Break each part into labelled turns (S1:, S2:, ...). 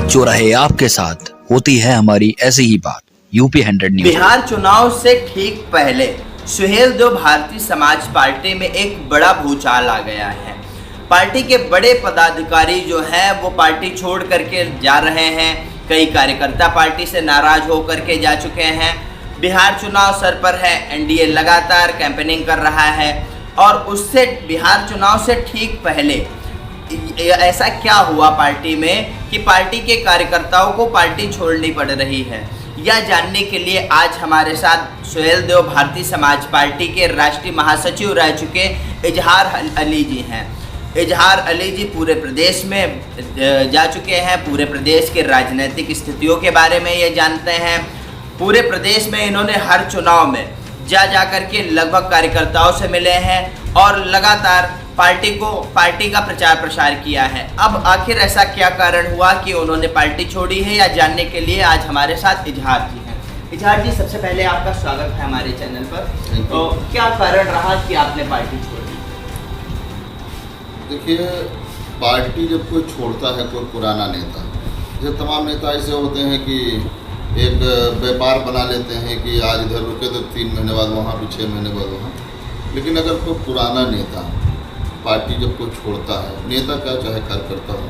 S1: जो रहे आपके साथ, होती है हमारी ऐसी ही बात। UP 100 news.
S2: बिहार चुनाव से ठीक पहले सुहेलदेव भारतीय समाज पार्टी में एक बड़ा भूचाल आ गया है। पार्टी के बड़े पदाधिकारी जो हैं वो पार्टी छोड़ करके जा रहे हैं। कई कार्यकर्ता पार्टी से नाराज होकर के जा चुके हैं। बिहार चुनाव सर पर है, एनडीए लगातार कैंपेनिंग कर रहा है और उससे बिहार चुनाव से ठीक पहले ऐसा क्या हुआ पार्टी में कि पार्टी के कार्यकर्ताओं को पार्टी छोड़नी पड़ रही है, यह जानने के लिए आज हमारे साथ सुहेलदेव भारतीय समाज पार्टी के राष्ट्रीय महासचिव रह चुके इजहार अली जी हैं। इजहार अली जी पूरे प्रदेश में जा चुके हैं, पूरे प्रदेश के राजनीतिक स्थितियों के बारे में ये जानते हैं। पूरे प्रदेश में इन्होंने हर चुनाव में जा कर के लगभग कार्यकर्ताओं से मिले हैं और लगातार पार्टी का प्रचार प्रसार किया है। अब आखिर ऐसा क्या कारण हुआ कि उन्होंने पार्टी छोड़ी है, या जानने के लिए आज हमारे साथ इजहार जी हैं। इजहार जी, सबसे पहले आपका स्वागत है हमारे चैनल पर। तो क्या कारण रहा कि आपने पार्टी छोड़ी?
S3: देखिए, पार्टी जब कोई छोड़ता है, कोई पुराना नेता, जैसे तमाम नेता ऐसे होते हैं कि एक व्यापार बना लेते हैं कि आज इधर रुके तो 3 महीने बाद वहाँ, भी 6 महीने बाद वहाँ। लेकिन अगर कोई पुराना नेता पार्टी जब कोई छोड़ता है, नेता क्या चाहे कार्यकर्ता हो,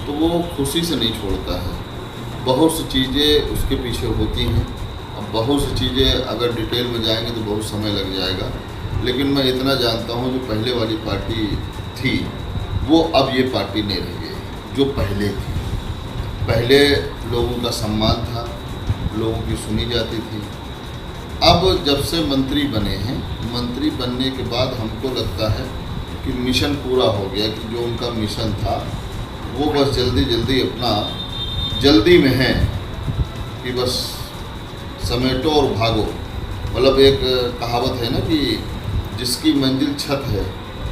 S3: तो वो खुशी से नहीं छोड़ता है। बहुत सी चीज़ें उसके पीछे होती हैं। अब बहुत सी चीज़ें अगर डिटेल में जाएंगे तो बहुत समय लग जाएगा। लेकिन मैं इतना जानता हूँ, जो पहले वाली पार्टी थी वो अब ये पार्टी नहीं रही है जो पहले थी। पहले लोगों का सम्मान था, लोगों की सुनी जाती थी। अब जब से मंत्री बने हैं, मंत्री बनने के बाद हमको लगता है कि मिशन पूरा हो गया, कि जो उनका मिशन था वो बस जल्दी अपना जल्दी में है कि बस समेटो और भागो। मतलब एक कहावत है ना कि जिसकी मंजिल छत है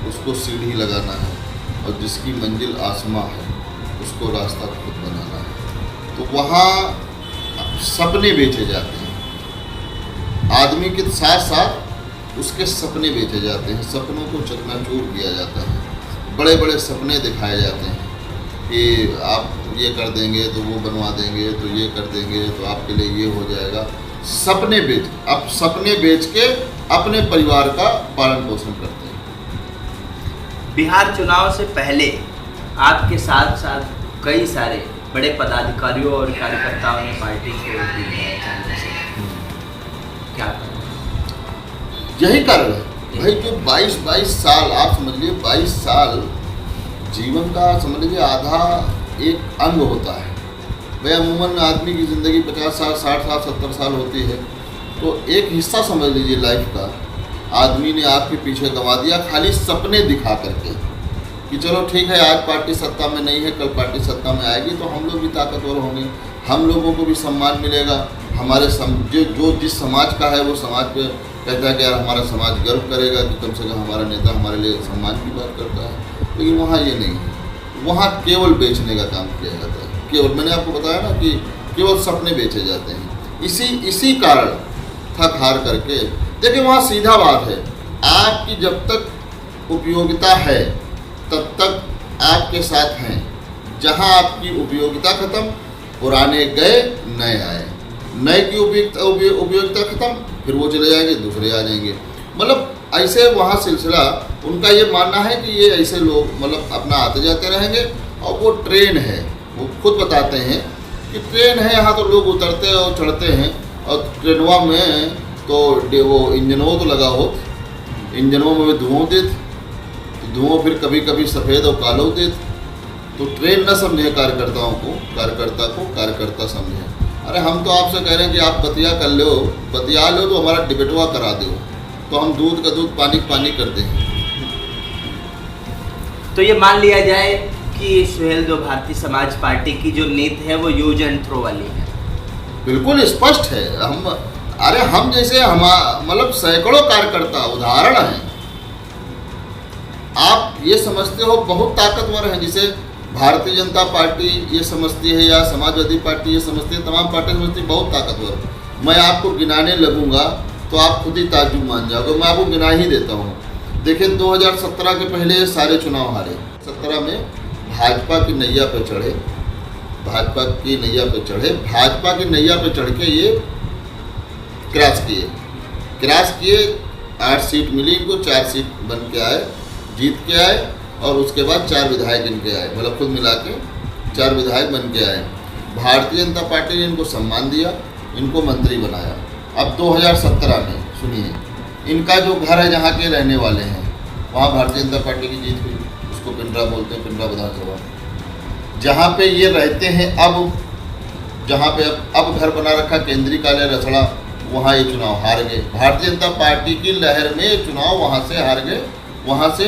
S3: उसको सीढ़ी लगाना है, और जिसकी मंजिल आसमां है उसको रास्ता खुद बनाना है। तो वहाँ सपने बेचे जाते हैं, आदमी के साथ साथ उसके सपने बेचे जाते हैं। सपनों को चकनाचूर किया जाता है, बड़े बड़े सपने दिखाए जाते हैं कि आप ये कर देंगे तो वो बनवा देंगे, तो ये कर देंगे तो आपके लिए ये हो जाएगा। सपने बेच के अपने परिवार का पालन पोषण करते हैं।
S2: बिहार चुनाव से पहले आपके साथ साथ कई सारे बड़े पदाधिकारियों और कार्यकर्ताओं ने पार्टी छोड़ दी है अचानक से। क्या कारण?
S3: यही कारण है भाई, जो 22 साल, आप समझ लीजिए 22 साल जीवन का, समझ लीजिए आधा एक अंग होता है भाई। अमूमन आदमी की ज़िंदगी 50 साल, 60 साल, 70 साल होती है, तो एक हिस्सा समझ लीजिए लाइफ का आदमी ने आपके पीछे गंवा दिया, खाली सपने दिखा करके कि चलो ठीक है, आज पार्टी सत्ता में नहीं है, कल पार्टी सत्ता में आएगी तो हम लोग भी ताकतवर होंगे, हम लोगों को भी सम्मान मिलेगा। हमारे जो जिस समाज का है वो समाज पे कहता है कि यार हमारा समाज गर्व करेगा कि कम से कम हमारा नेता हमारे लिए सम्मान की बात करता है। लेकिन वहाँ ये नहीं है, वहाँ केवल बेचने का काम किया जाता है। केवल, मैंने आपको बताया ना कि केवल सपने बेचे जाते हैं। इसी कारण थक हार करके, देखिए वहाँ सीधा बात है, आपकी जब तक उपयोगिता है तब तक आपके साथ हैं। जहाँ आपकी उपयोगिता खत्म, पुराने गए, नए आए, नए की उपयोगिता खत्म, फिर वो चले जाएंगे, दूसरे आ जाएंगे। मतलब ऐसे वहाँ सिलसिला, उनका ये मानना है कि ये ऐसे लोग मतलब अपना आते जाते रहेंगे। और वो ट्रेन है, वो खुद बताते हैं कि ट्रेन है, यहाँ तो लोग उतरते और चढ़ते हैं, और ट्रेनवा में तो वो इंजनों तो लगा हो, इंजनों में भी धुआं देते, धुआं फिर कभी कभी सफ़ेद और कालो देते। तो ट्रेन न समझे कार्यकर्ताओं को, कार्यकर्ता समझे। अरे हम तो आपसे कह रहे हैं कि आप बतिया लो तो हमारा डिबेटवा करा दो, तो हम दूध का दूध, पानी का पानी करते हैं।
S2: तो ये मान लिया जाए कि सुहेलदेव भारतीय समाज पार्टी की जो नीति है वो यूज एंड थ्रो वाली है।
S3: बिल्कुल स्पष्ट है। हम जैसे मतलब सैकड़ों कार्यकर्ता उदाहरण हैं। आप ये समझते हो बहुत ताकतवर हैं, जिसे भारतीय जनता पार्टी ये समझती है या समाजवादी पार्टी ये समझती है, तमाम पार्टी समझती है बहुत ताकतवर। मैं आपको गिनाने लगूंगा तो आप खुद ही ताज्जुब मान जाओगे। मैं आपको गिना ही देता हूँ। देखिए 2017 के पहले सारे चुनाव हारे, 17 में भाजपा की नैया पे चढ़े, भाजपा की नैया पे चढ़े, भाजपा की नैया पे चढ़ के ये क्रॉस किए 8 सीट मिली इनको, 4 सीट बन के आए, जीत के आए, और उसके बाद 4 विधायक इनके आए, मतलब खुद मिला के 4 विधायक बन के आए। भारतीय जनता पार्टी ने इनको सम्मान दिया, इनको मंत्री बनाया। अब 2017 में सुनिए, इनका जो घर है जहाँ के रहने वाले हैं वहाँ भारतीय जनता पार्टी की जीत हुई, उसको पिंडरा बोलते हैं, पिंडरा विधानसभा, जहाँ पे ये रहते हैं अब, जहाँ पे अब घर बना रखा केंद्रीय कार्यालय रसड़ा, वहाँ ये चुनाव हार गए। भारतीय जनता पार्टी की लहर में ये चुनाव वहाँ से हार गए, वहाँ से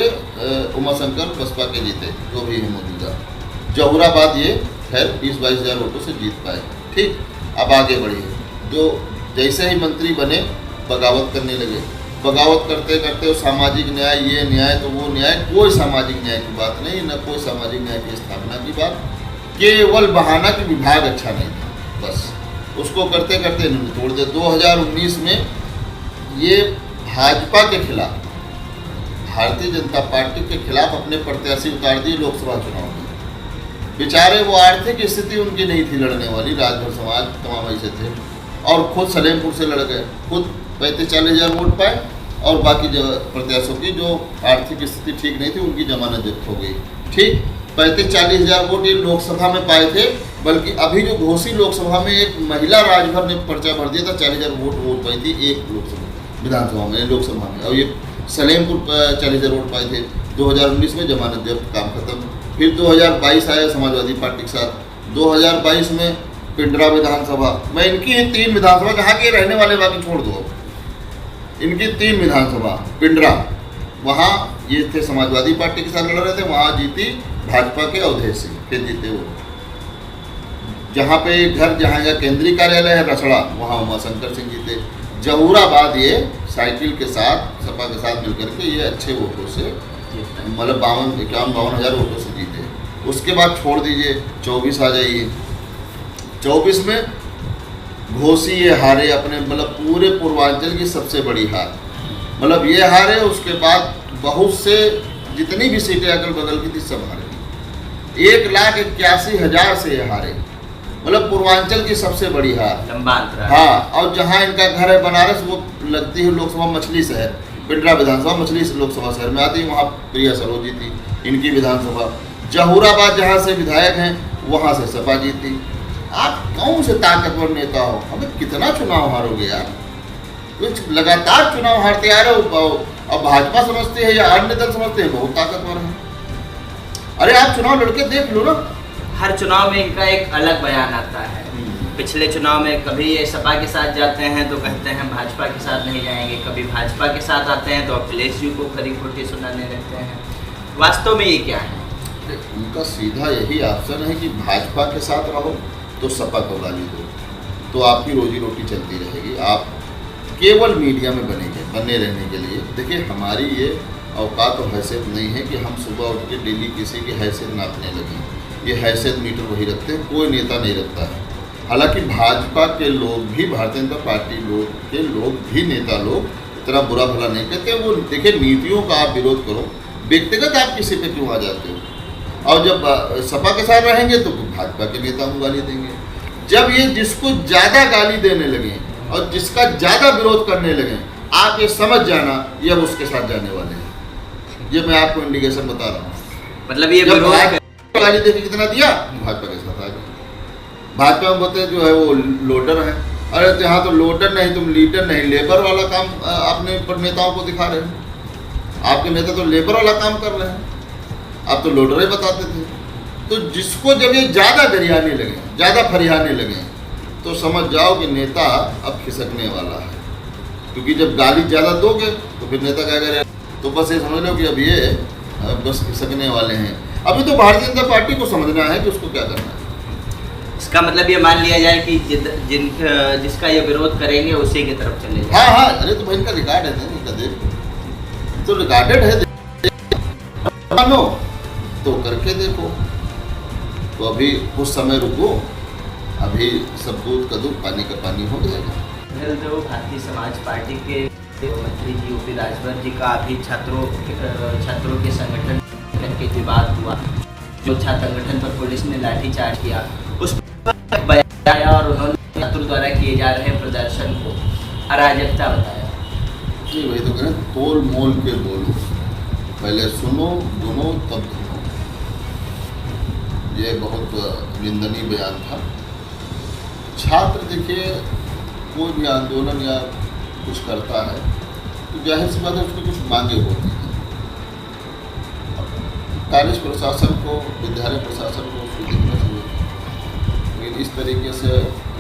S3: उमाशंकर बसपा के जीते, जो भी है मौजूदा। जहुराबाद ये खैर 20-22 हज़ार वोटों से जीत पाए। ठीक, अब आगे बढ़िए, जो जैसे ही मंत्री बने बगावत करने लगे, बगावत करते करते वो सामाजिक न्याय, ये न्याय तो वो न्याय, कोई सामाजिक न्याय की बात नहीं, न कोई सामाजिक न्याय की स्थापना की बात, केवल बहाना कि विभाग अच्छा नहीं था, बस उसको करते करते इन्होंने तोड़ दिया। 2019 में ये भाजपा के खिलाफ, भारतीय जनता पार्टी के खिलाफ अपने प्रत्याशी उतार दिए लोकसभा चुनाव में। बेचारे वो आर्थिक स्थिति उनकी नहीं थी लड़ने वाली, राजभर समाज तमाम ऐसे थे, और खुद सलेमपुर से लड़ गए, खुद 35-40 हज़ार वोट पाए, और बाकी प्रत्याशियों की जो आर्थिक स्थिति ठीक नहीं थी उनकी जमानत जब्त हो गई। ठीक, 35-40 हज़ार वोट ये लोकसभा में पाए थे, बल्कि अभी जो घोसी लोकसभा में एक महिला राजभर ने पर्चा भर दिया था, 40 हज़ार वोट पाई थी एक लोकसभा विधानसभा में, लोकसभा में, और ये सलेमपुर 40 हज़ार वोट पाए थे। 2019 में जमानत जब्त, काम खत्म। फिर 2022 आया समाजवादी पार्टी के साथ, 2022 में पिंडरा विधानसभा, मैं इनकी 3 विधानसभा जहाँ के रहने वाले बाकी छोड़ दो, इनकी 3 विधानसभा पिंडरा, वहाँ ये थे समाजवादी पार्टी के साथ लड़ रहे थे, वहाँ जीती भाजपा के अवधेश सिंह, फिर जीते वो। जहाँ पे घर, जहाँ का केंद्रीय कार्यालय है रसड़ा, वहाँ उमाशंकर सिंह जीते। जहुराबाद ये साइकिल के साथ, सपा के साथ मिलकर के ये अच्छे वोटों से, मतलब 51 हज़ार वोटों से जीते। उसके बाद छोड़ दीजिए 24 आ जाइए, 24 में घोसी ये हारे अपने, मतलब पूरे पूर्वांचल की सबसे बड़ी हार, मतलब ये हारे। उसके बाद बहुत से जितनी भी सीटें अगल बगल की थी सब हारे, 1,81,000 से ये हारे, मतलब पूर्वांचल की सबसे बड़ी हार,
S2: लंबा अंतर।
S3: हाँ, और जहाँ इनका घर है बनारस, वो लगती है लोकसभा मछली शहर, पिंडरा विधानसभा मछली लोकसभा शहर में आती है, वहाँ प्रिया सरोज जीती इनकी विधानसभा। जहुराबाद जहाँ से विधायक हैं वहाँ से सपा जीती। आप कौन से ताकतवर नेता हो, हमें कितना चुनाव हारोगे यार, कुछ लगातार चुनाव हारते आ रहे हो। अब भाजपा समझते हैं या अन्य दल समझते हैं बहुत ताकतवर है। अरे आप चुनाव लड़के देख लो ना,
S2: हर चुनाव में इनका एक अलग बयान आता है। पिछले चुनाव में कभी ये सपा के साथ जाते हैं तो कहते हैं भाजपा के साथ नहीं जाएंगे, कभी भाजपा के साथ आते हैं तो अखिलेश जी को खरी खोटी सुनाने लगते हैं। वास्तव में ये क्या है?
S3: उनका सीधा यही ऑप्शन है कि भाजपा के साथ रहो तो सपा को गाली दो, तो आपकी रोजी रोटी चलती रहेगी। आप केवल मीडिया में बने रहने के लिए, देखिए हमारी ये औकात और हैसियत नहीं है कि हम सुबह उठ के डेली किसी की हैसियत नापने लगें। ये हैसियत मीटर वही रखते हैं, कोई नेता नहीं रखता है। हालांकि भाजपा के लोग भी, भारतीय जनता पार्टी के लोग भी, नेता लोग इतना बुरा भला नहीं कहते। वो देखिए, नीतियों का आप विरोध करो, व्यक्तिगत आप किसी पे क्यों आ जाते हो? और जब सपा के साथ रहेंगे तो भाजपा के नेता को गाली देंगे। जब ये जिसको ज़्यादा गाली देने लगे और जिसका ज़्यादा विरोध करने लगे, आप ये समझ जाना ये अब उसके साथ जाने वाले हैं। ये मैं आपको इंडिकेशन बता रहा हूँ।
S2: मतलब ये विरोध
S3: गाली देके कितना दिया, भाजपा के साथ आ गए। भाजपा में बोलते जो है वो लोडर है। अरे तो यहाँ तो लोडर नहीं, तुम लीडर नहीं, लेबर वाला काम अपने नेताओं को दिखा रहे हैं। आपके नेता तो लेबर वाला काम कर रहे हैं, आप तो लोडर ही बताते थे। तो जिसको जब ये ज़्यादा गरियाने लगे, ज़्यादा फरियाने लगे, तो समझ जाओ कि नेता अब खिसकने वाला है। क्योंकि जब गाली ज़्यादा दोगे तो फिर नेता क्या करेगा? तो बस ये समझ लो कि अब ये बस खिसकने वाले हैं। अभी तो भारतीय जनता पार्टी को समझना है कि उसको क्या करना है।
S2: इसका मतलब ये मान लिया जाए कि जिसका ये विरोध करेंगे उसी की तरफ चले जाए।
S3: हाँ, अरे तो भाई इनका रिकॉर्ड है, इनका देखो तो रिकॉर्डेड है, मानो तो करके देखो। तो अभी कुछ समय रुको, अभी सब दूध का दूध पानी का पानी हो जाएगा।
S2: जो भारतीय समाज पार्टी के मंत्री जी यूपी राजभर जी का अभी छात्रों के संगठन के विवाद हुआ, जो छात्र संगठन पर पुलिस ने लाठीचार्ज किया, उस बताया और उन्होंने छात्रों द्वारा किए जा रहे प्रदर्शन को अराजकता बताया।
S3: जी वही तो करें, तोल मोल के बोलो, पहले सुनो गुनो तब सुनो। ये बहुत निंदनीय बयान था। छात्र देखिए कोई भी आंदोलन या कुछ करता है तो जाहिर सी बात है उसकी कुछ मांगे होती हैं। कॉलेज प्रशासन को, विद्यालय प्रशासन को उसको देखना चाहिए, लेकिन इस तरीके से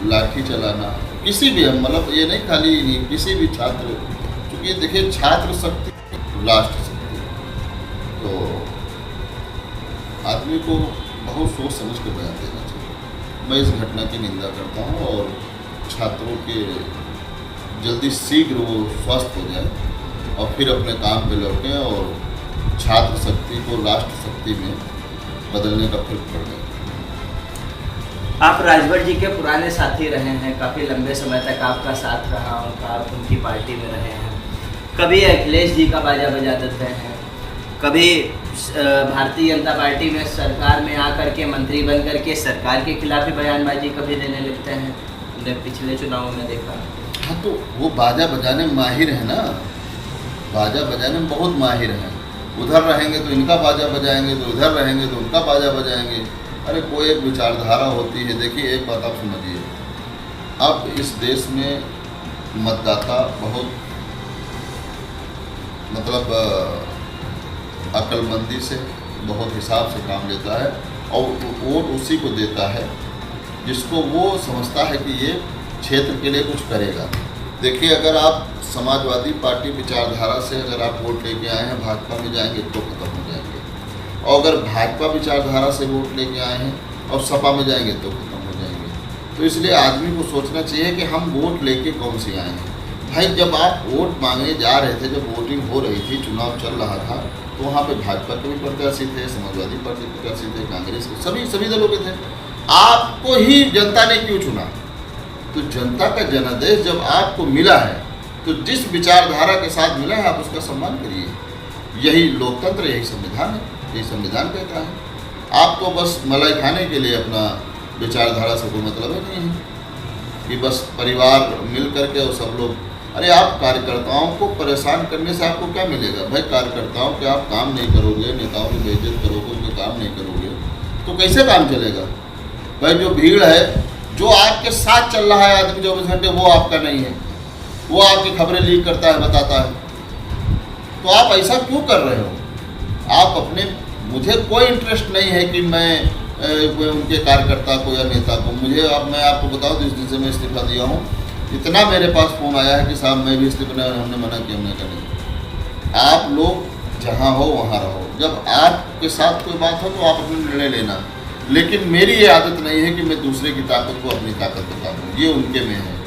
S3: लाठी चलाना किसी भी, मतलब ये नहीं खाली नहीं, किसी भी छात्र, क्योंकि देखिए छात्र शक्ति राष्ट्र शक्ति, तो आदमी को बहुत सोच समझ के बयान देना चाहिए। मैं इस घटना की निंदा करता हूँ और छात्रों के जल्दी शीघ्र वो स्वस्थ हो जाए और फिर अपने काम पे लौटें और छात्र शक्ति को राष्ट्र शक्ति में बदलने का फिर पड़ गया।
S2: आप राजभर जी के पुराने साथी रहे हैं, काफ़ी लंबे समय तक आपका साथ रहा उनका, आप उनकी पार्टी में रहे हैं। कभी अखिलेश जी का बाजा बजा देते हैं, कभी भारतीय जनता पार्टी में सरकार में आकर के मंत्री बन करके सरकार के खिलाफ ही बयानबाजी कभी देने लगते हैं, हमने पिछले चुनावों में देखा।
S3: हाँ तो वो बाजा बजाने में माहिर है ना, बाजा बजाने में बहुत माहिर हैं। उधर रहेंगे तो इनका बाजा बजाएंगे, तो इधर रहेंगे तो उनका बाजा बजाएंगे। अरे कोई एक विचारधारा होती है। देखिए एक बात आप समझिए, अब इस देश में मतदाता बहुत मतलब अक्लमंदी से, बहुत हिसाब से काम लेता है और वोट उसी को देता है जिसको वो समझता है कि ये क्षेत्र के लिए कुछ करेगा। देखिए अगर आप समाजवादी पार्टी विचारधारा से अगर आप वोट लेके आए हैं, भाजपा में जाएंगे तो खत्म हो जाएंगे, और अगर भाजपा विचारधारा से वोट लेके आए हैं और सपा में जाएंगे तो खत्म हो जाएंगे। तो इसलिए आदमी को सोचना चाहिए कि हम वोट लेके कौन से आए हैं। भाई जब आप वोट मांगने जा रहे थे, जब वोटिंग हो रही थी, चुनाव चल रहा था, तो वहाँ पे भाजपा के भी प्रत्याशी थे, समाजवादी पार्टी के प्रत्याशी थे, कांग्रेस के, सभी दलों के थे। आपको ही जनता ने क्यों चुना? तो जनता का जनादेश जब आपको मिला है तो जिस विचारधारा के साथ मिला है आप उसका सम्मान करिए। यही लोकतंत्र, यही संविधान है, यही संविधान कहता है। आपको बस मलाई खाने के लिए अपना विचारधारा से कोई मतलब ही नहीं है कि बस परिवार मिल करके और सब लोग। अरे आप कार्यकर्ताओं को परेशान करने से आपको क्या मिलेगा? भाई कार्यकर्ताओं के आप काम नहीं करोगे, नेताओं की बेइज्जत करोगे, उनके काम नहीं करोगे तो कैसे काम चलेगा? भाई जो भीड़ है, जो आपके साथ चल रहा है आदमी 24 घंटे, वो आपका नहीं है, वो आपकी खबरें लीक करता है, बताता है। तो आप ऐसा क्यों कर रहे हो? आप अपने, मुझे कोई इंटरेस्ट नहीं है कि मैं उनके कार्यकर्ता को या नेता को, मुझे अब मैं आपको बताऊं जिस दिन से मैं इस्तीफा दिया हूँ, इतना मेरे पास फ़ोन आया है कि साहब मैं भी इस्तीफा, हमने मना किया, हमने कहा नहीं। आप लोग जहाँ हो वहाँ रहो, जब आपके साथ कोई बात हो तो आप अपना निर्णय लेना। लेकिन मेरी ये आदत नहीं है कि मैं दूसरे की ताकत को अपनी ताकत बता दूँ, ये उनके में है।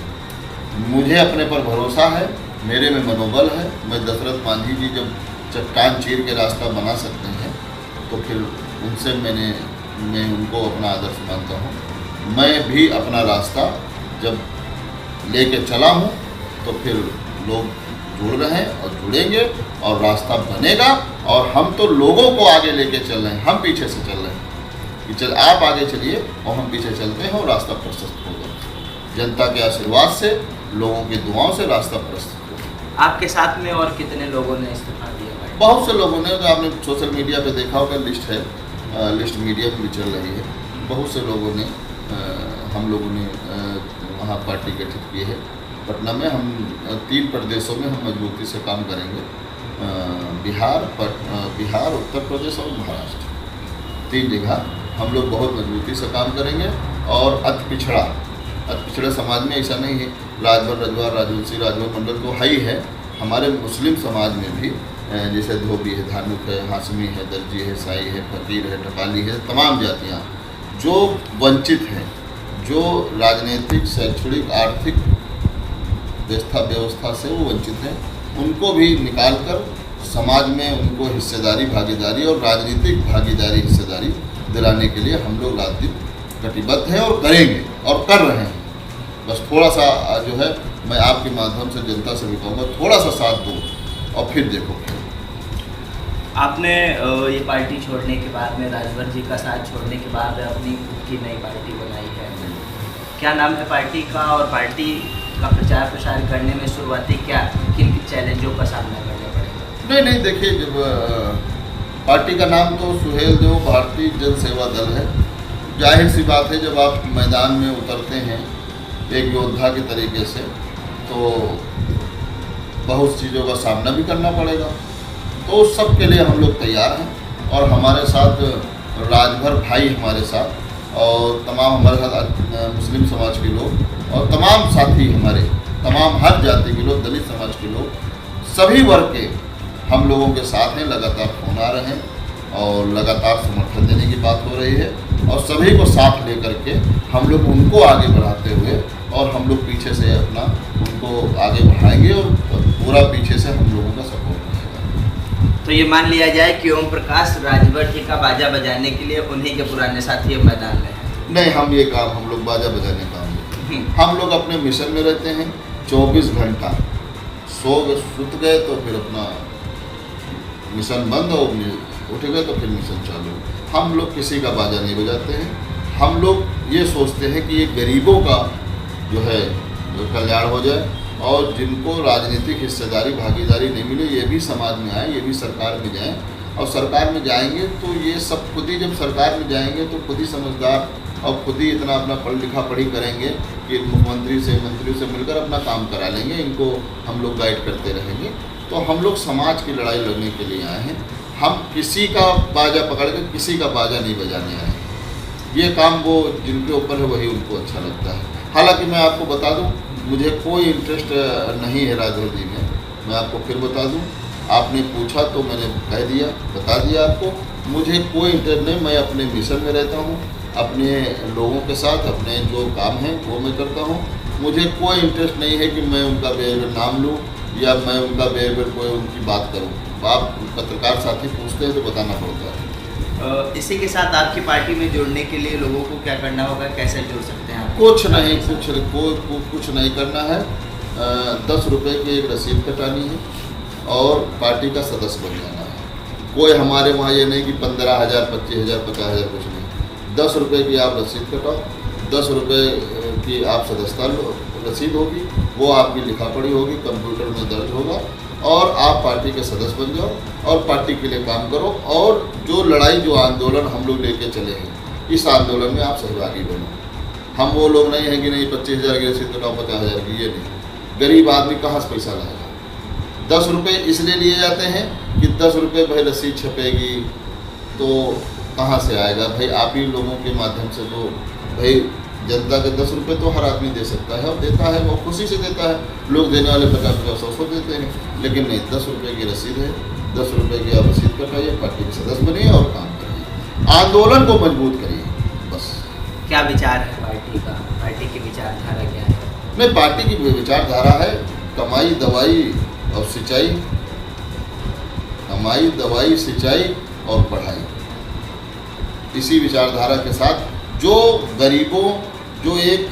S3: मुझे अपने पर भरोसा है, मेरे में मनोबल है। मैं दशरथ मांझी जी जब चट्टान चीर के रास्ता बना सकते हैं तो फिर उनसे मैं उनको अपना आदर्श मानता हूँ। मैं भी अपना रास्ता जब लेके चला हूँ तो फिर लोग जुड़ रहे हैं और जुड़ेंगे और रास्ता बनेगा। और हम तो लोगों को आगे लेके चल रहे हैं, हम पीछे से चल रहे हैं कि चल आप आगे चलिए और हम पीछे चलते हैं और रास्ता प्रशस्त होगा। जनता के आशीर्वाद से, लोगों की दुआओं से रास्ता प्रशस्त होगा।
S2: आपके साथ में और कितने लोगों ने इस्तीफा दिया?
S3: बहुत से लोगों ने, तो आपने सोशल मीडिया पे देखा होगा, लिस्ट है, लिस्ट मीडिया पे भी चल रही है। बहुत से लोगों ने, हम लोगों ने वहाँ पार्टी गठित की है पटना में। हम 3 प्रदेशों में हम मजबूती से काम करेंगे, बिहार, उत्तर प्रदेश और महाराष्ट्र, 3 जगह हम लोग बहुत मजबूती से काम करेंगे। और अति पिछड़ा समाज में ऐसा नहीं है, राजभर, रजवार, राजवंशी, राजभर मंडल तो है ही है। हमारे मुस्लिम समाज में भी जैसे धोबी है, धानुक है, हाशमी है, दर्जी है, साई है, फकीर है, टपाली है, तमाम जातियाँ जो वंचित हैं, जो राजनीतिक, शैक्षणिक, आर्थिक व्यवस्था से वो वंचित हैं, उनको भी निकाल कर समाज में उनको हिस्सेदारी, भागीदारी और राजनीतिक भागीदारी, हिस्सेदारी दिलाने के लिए हम लोग रात दिन कटिबद्ध हैं और करेंगे और कर रहे हैं। बस थोड़ा सा जो है, मैं आपके माध्यम से जनता से भी कहूँगा, थोड़ा सा साथ दो और फिर देखो।
S2: आपने ये पार्टी छोड़ने के बाद में, राजभर जी का साथ छोड़ने के बाद अपनी खुद की नई पार्टी बनाई है, क्या नाम है पार्टी का, और पार्टी का प्रचार प्रसार करने में शुरुआती क्या किन चैलेंजों का सामना करना पड़ेगा?
S3: नहीं देखिए, जब पार्टी का नाम तो सुहेल देव भारतीय जन सेवा दल है। जाहिर सी बात है, जब आप मैदान में उतरते हैं एक योद्धा के तरीके से, तो बहुत चीज़ों का सामना भी करना पड़ेगा। तो उस सब के लिए हम लोग तैयार हैं, और हमारे साथ राजभर भाई हमारे साथ, और तमाम हमारे साथ मुस्लिम समाज के लोग, और तमाम साथी हमारे, तमाम हर जाति के लोग, दलित समाज के लोग, सभी वर्ग के हम लोगों के साथ हैं। लगातार फोन आ रहे हैं और लगातार समर्थन देने की बात हो रही है, और सभी को साथ लेकर के हम लोग उनको आगे बढ़ाते हुए, और हम लोग पीछे से अपना उनको आगे बढ़ाएंगे, और पूरा पीछे से हम लोगों का सपोर्ट रहेगा।
S2: तो ये मान लिया जाए कि ओम प्रकाश राजभर जी का बाजा बजाने के लिए उन्हीं के पुराने साथी अब मैदान में हैं?
S3: नहीं, हम ये काम, हम लोग बाजा बजाने काम नहीं, हम लोग अपने मिशन में रहते हैं। 24 घंटा सुत गए तो फिर अपना मिशन बंद, और उठ गए तो फिर मिशन चालू। हम लोग किसी का बाजा नहीं बजाते हैं। हम लोग ये सोचते हैं कि ये गरीबों का जो है कल्याण हो जाए, और जिनको राजनीतिक हिस्सेदारी भागीदारी नहीं मिले, ये भी समाज में आए, ये भी सरकार में जाएं। और सरकार में जाएंगे तो ये सब खुद ही, जब सरकार में जाएंगे तो खुद ही समझदार और खुद ही इतना अपना पढ़ी करेंगे कि मुख्यमंत्री से, मंत्रियों से मिलकर अपना काम करा लेंगे। इनको हम लोग गाइड करते रहेंगे। तो हम लोग समाज की लड़ाई लड़ने के लिए आए हैं। हम किसी का बाजा पकड़ कर किसी का बाजा नहीं बजाने आए हैं। ये काम वो जिनके ऊपर है वही उनको अच्छा लगता है। हालांकि मैं आपको बता दूं, मुझे कोई इंटरेस्ट नहीं है राजभर जी में। मैं आपको फिर बता दूं, आपने पूछा तो मैंने कह दिया, बता दिया आपको। मुझे कोई इंटरेस्ट नहीं, मैं अपने मिशन में रहता हूं, अपने लोगों के साथ अपने जो काम है वो मैं करता हूं। मुझे कोई इंटरेस्ट नहीं है कि मैं उनका बेहतर नाम लूँ या मैं उनका बेहतर कोई उनकी बात करूँ। आप पत्रकार साथी पूछते हैं तो बताना पड़ता है।
S2: इसी के साथ आपकी पार्टी में जुड़ने के लिए लोगों को क्या करना होगा, कैसे जुड़ सकते हैं आप?
S3: कुछ नहीं, कुछ नहीं करना है। 10 रुपये की एक रसीद कटानी है और पार्टी का सदस्य बन जाना है। कोई हमारे वहाँ ये नहीं कि 15,000, 25,000, 50,000, कुछ नहीं। 10 रुपये की आप रसीद कटाओ, 10 रुपये की आप सदस्यता रसीद होगी, वो आपकी लिखा पढ़ी होगी, कंप्यूटर में दर्ज होगा, और आप पार्टी के सदस्य बन जाओ और पार्टी के लिए काम करो। और जो लड़ाई, जो आंदोलन हम लोग लेके चले हैं, इस आंदोलन में आप सहभागी बनो। हम वो लोग नहीं हैं कि नहीं 25,000 की रसीद कटाओ, 50,000 की, ये नहीं। गरीब आदमी कहाँ से पैसा लाएगा? 10 रुपये इसलिए लिए जाते हैं कि 10 रुपये भाई रसीद छपेगी तो कहाँ से आएगा भाई? आप ही लोगों के माध्यम से तो भाई जनता के 10 रुपये तो हर आदमी दे सकता है और देता है, वो खुशी से देता है। लोग देने वाले 50-50, 100 देते हैं, लेकिन नहीं, 10 रुपये की रसीद है, 10 रुपये की आप रसीद कटाइए, पार्टी के सदस्य बनिए और काम करिए, आंदोलन को मजबूत करिए, बस।
S2: क्या विचार है पार्टी का? पार्टी की विचारधारा क्या है?
S3: नहीं, पार्टी की विचारधारा है कमाई, दवाई और सिंचाई, कमाई, दवाई, सिंचाई और पढ़ाई। इसी विचारधारा के साथ जो गरीबों, जो एक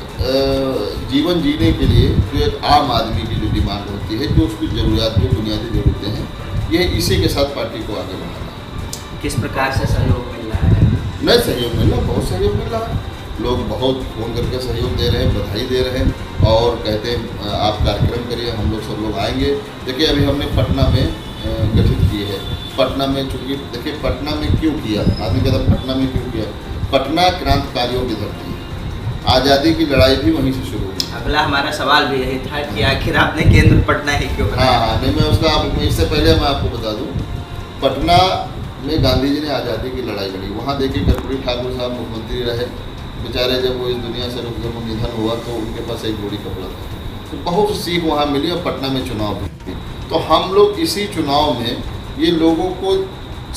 S3: जीवन जीने के लिए जो एक आम आदमी की जो डिमांड होती है, जो उसकी ज़रूरियात, जो बुनियादी ज़रूरतें हैं, ये इसी के साथ पार्टी को आगे बढ़ाना है।
S2: किस प्रकार से सहयोग मिल रहा है?
S3: नहीं, सहयोग मिल रहा है, बहुत सहयोग मिल रहा है। लोग बहुत फ़ोन करके सहयोग दे रहे हैं, बधाई दे रहे हैं और कहते हैं आप कार्यक्रम करिए, हम लोग सब लोग आएंगे। देखिए, अभी हमने पटना में गठित की है। पटना में चूँकि देखिए, पटना में क्यों किया, आदमी कहता पटना में क्यों किया? पटना क्रांतिकारियों की धरती है, आज़ादी की लड़ाई भी वहीं से शुरू हुई।
S2: अगला हमारा सवाल भी यही था कि आखिर आपने केंद्र पटना ही क्यों बनाया?
S3: हाँ, नहीं, मैं उसका इससे पहले मैं आपको बता दूं, पटना में गांधी जी ने आज़ादी की लड़ाई लड़ी। वहाँ देखिए, कर्पूरी ठाकुर साहब मुख्यमंत्री रहे बेचारे। जब वो इस दुनिया से जब वो निधन हुआ तो उनके पास एक जोड़ी कपड़ा था, तो बहुत सीख वहाँ मिली और पटना में चुनाव भी। तो हम लोग इसी चुनाव में ये लोगों को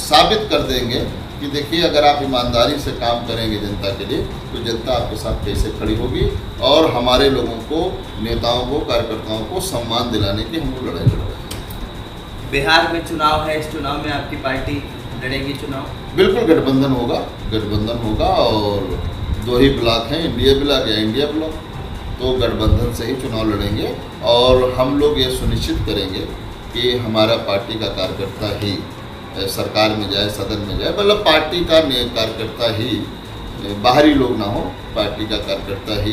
S3: साबित कर देंगे कि देखिए, अगर आप ईमानदारी से काम करेंगे जनता के लिए, तो जनता आपके साथ कैसे खड़ी होगी, और हमारे लोगों को, नेताओं को, कार्यकर्ताओं को सम्मान दिलाने की हम लोग लड़ाई लड़ रहे हैं।
S2: बिहार में चुनाव है, इस चुनाव में आपकी पार्टी लड़ेगी चुनाव?
S3: बिल्कुल गठबंधन होगा, गठबंधन होगा। और 2 ही ब्लॉक हैं, इंडिया ब्लॉक या इंडिया ब्लॉक, तो गठबंधन से ही चुनाव लड़ेंगे। और हम लोग ये सुनिश्चित करेंगे कि हमारा पार्टी का कार्यकर्ता ही सरकार में जाए, सदन में जाए, मतलब पार्टी का कार्यकर्ता ही, बाहरी लोग ना हो, पार्टी का कार्यकर्ता ही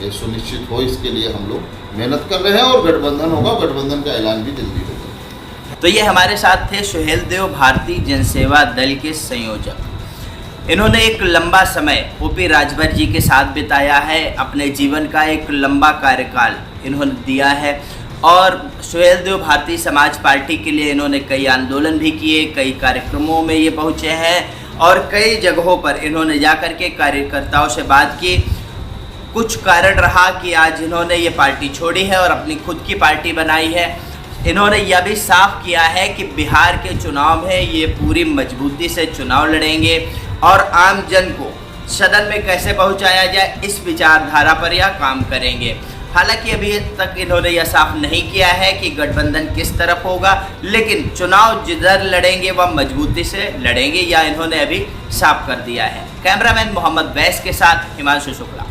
S3: ये सुनिश्चित हो, इसके लिए हम लोग मेहनत कर रहे हैं और गठबंधन होगा, गठबंधन का ऐलान भी जल्दी होगा।
S2: तो ये हमारे साथ थे सुहेल देव, भारतीय जनसेवा दल के संयोजक। इन्होंने एक लंबा समय ओपी राजभर जी के साथ बिताया है, अपने जीवन का एक लंबा कार्यकाल इन्होंने दिया है और सुहेल देव भारतीय समाज पार्टी के लिए इन्होंने कई आंदोलन भी किए, कई कार्यक्रमों में ये पहुँचे हैं और कई जगहों पर इन्होंने जाकर के कार्यकर्ताओं से बात की। कुछ कारण रहा कि आज इन्होंने ये पार्टी छोड़ी है और अपनी खुद की पार्टी बनाई है। इन्होंने यह भी साफ किया है कि बिहार के चुनाव में ये पूरी मजबूती से चुनाव लड़ेंगे और आम जन को सदन में कैसे पहुंचाया जाए इस विचारधारा पर यह काम करेंगे। हालांकि अभी तक इन्होंने यह साफ नहीं किया है कि गठबंधन किस तरफ होगा, लेकिन चुनाव जिधर लड़ेंगे वह मजबूती से लड़ेंगे, या इन्होंने अभी साफ कर दिया है। कैमरामैन मोहम्मद बैस के साथ हिमांशु शुक्ला।